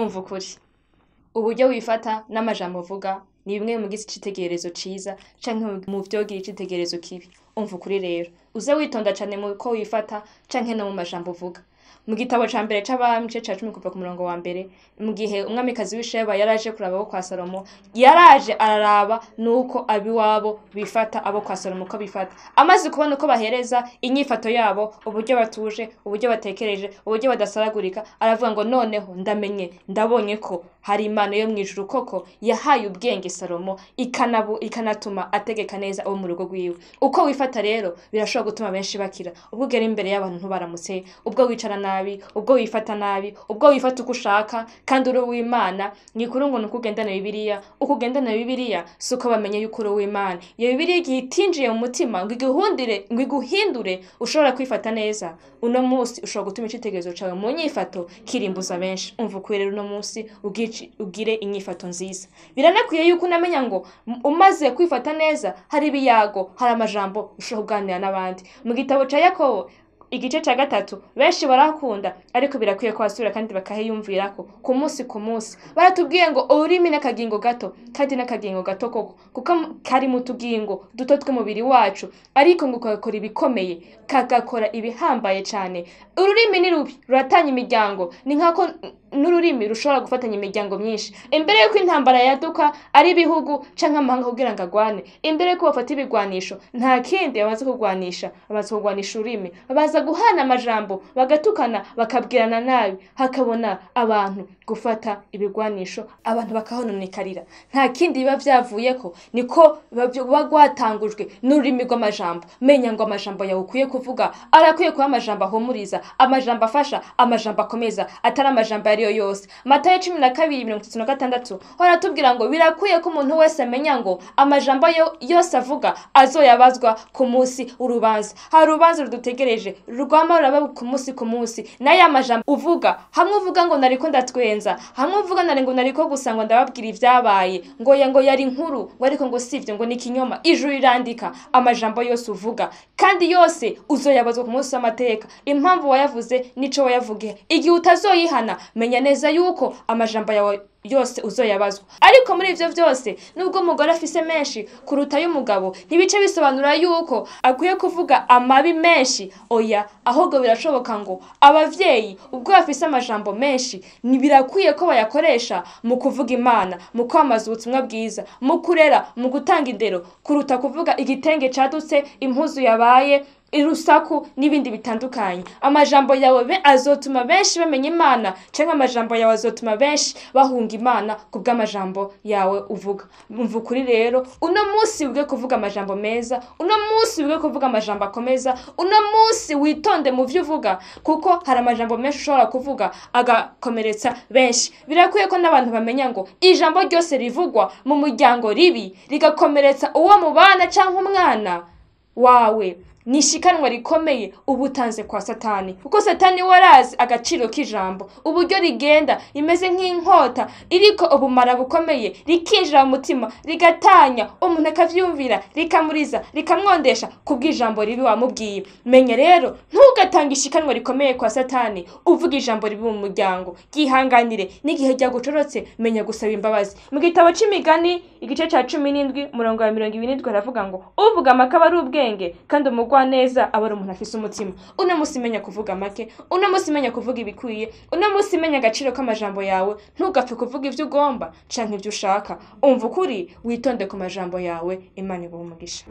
umva ukuri uburyo wifata n'amajambo uvuga ni bimwe mu gice c'itegererezo ciza canke mu vyogira icitegererezo kibi. Umva ukuri rero uze witonda cane mu ko wifata canke no mu majambo uvuga. Mu gitabo ca mbere c'abami igice ca 10 kuva ku murongo wa mbere, mu gihe umwamikazi w'Isheba yaraje kuraba abo kwa Salomo, yaraje araraba nuko abiwabo bifata abo kwa Salomo ko bifata. Amaze kubona uko bahereza inyifato yabo, uburyo batuje, uburyo batekereje, uburyo badasaragurika, aravuga ngo noneho ndamenye, ndabonye ko hari Imana yo mwijuru koko yahaye ubwenge Salomo ikanatuma ategeka neza abo mu rugo rwiwe. Uko wifata rero birashobora gutuma benshi bakira. Ubwo ugera imbere y'abantu ntubaramutse, ubwo wicara nabi, ubwo wifata nabi, ubwo wifata uko ushaka kandi uri uw'Imana, ni kuri ngo nukugendana Bibiliya. Ukugendana Bibiliya suko bamenye yuko uri uw'Imana. Iyo Bibiliya igitinjiye mu mutima ngo iguhindure ushobora kwifata neza. Uno munsi ushobora gutuma icitegerezo cawe mu nyifato kirimbuza benshi. Umva ukuri rero uno munsi ugire inyifato nziza. Biranakwiye yuko unamenya ngo umaze kwifata neza hari ibiyago, hari amajambo ushobora kuganira n'abandi. Mu gitabo ca Yakobo igice ca 3 benshi barakunda ariko birakwiye ko basubira kandi bakahiyumvirako ku munsi baratubwiye ngo ururimi n'akagingo gato kandi n'akagingo gato koko kuko kari mu tugingo duto tw'umubiri wacu ariko ngo ukakora ibikomeye kagakora ibihambaye cane. Ururimi ni rubi ruratanya imiryango, ni nkako n'ururimi rushobora gufatanya imiryango myinshi. Imbere yuko intambara yaduka ari ibihugu canke amahanga kugira ngo agwane, imbere yuko bafata ibigwanisho nta kindi bamaze kugwanisha ururimi. Baza guhana amajambo, bagatukana, bakabwirana nabi, hakabona abantu gufata ibigwanisho, abantu bakahononekarira. Nta kindi biba vyavuyeko, niko bagwatangujwe n'ururimi rw'amajambo. Menya ngo amajambo yawe ukwiye kuvuga arakwiye kuba amajambo ahumuriza, amajambo afasha, amajambo akomeza, atari amajambo ariyo yose. Matayo 12:36 horatubwira ngo birakwiye ko umuntu wese amenya ngo amajambo yose avuga azoyabazwa ku munsi urubanza. Hari urubanza rudutegereje rugwama ruraba ku munsi naye amajambo uvuga, hamwe uvuga ngo nariko ndatwenza, hamwe uvuga ngo nariko gusa ngo ndababwira ivyabaye, ngo yari inkuru, ngo ariko ngo sivyo, ngo ni kinyoma. Ijuru irandika amajambo yose uvuga kandi yose uzoyabazwa ku munsi w'amateka. Impamvu wayavuze nico wayavuge. Igihe utazoyihana menya neza yuko amajambo yawe yose uzoyabazwa. Ariko muri ivyo vyose nubwo umugore afise menshi kuruta y'umugabo ntibice bisobanura yuko akwiye kuvuga amabi menshi. Oya, ahubwo birashoboka ngo abavyeyi ubwo bafise amajambo menshi nibirakwiye ko bayakoresha mu kuvuga Imana, mu kwamaza ubutumwa bwiza, mu kurera, mu gutanga indero, kuruta kuvuga igitenge cadutse, impuzu yabaye, irusaku n'ibindi bitandukanye. Amajambo yawe azotuma benshi bamenya Imana canke amajambo yawe azotuma benshi bahunga Imana kubw'amajambo yawe uvuga. Umva ukuri rero uno munsi wige kuvuga amajambo meza, uno munsi wige kuvuga amajambo akomeza, uno munsi witonde mu vyo uvuga kuko hari amajambo menshi ushobora kuvuga agakomeretsa benshi. Birakwiye ko n'abantu bamenya ngo ijambo ryose rivugwa mu muryango ribi rigakomeretsa uwo mubana canke umwana wawe nishikanwa rikomeye ubutanze kwa Satani. Kuko Satani warazi agaciro k'ijambo, uburyo rigenda imeze nk'inkota iriko ubumara bukomeye, rikinjira mu mutima, rigatanya umuntu akavyumvira, rikamuriza, rikamwondesha kubw'ijambo ribi wamubwiye. Menya rero ntugatanga ishikanwa rikomeye kwa Satani uvuga ijambo ribi mu muryango. Gihanganire n'igihe ryagucorotse menya gusaba imbabazi. Mu gitabo c'Imigani igice ca 17 umurongo wa 27 haravuga ngo uvuga amakaba ari ubwenge kandi neza abari umuntu afise umutima. Uno munsi menya kuvuga make, uno munsi menya kuvuga ibikwiye, uno munsi menya agaciro k'amajambo yawe. Ntugapfe kuvuga ivyo ugomba canke ivyo ushaka. Umva ukuri witonde ku majambo yawe. Imana iguhe umugisha.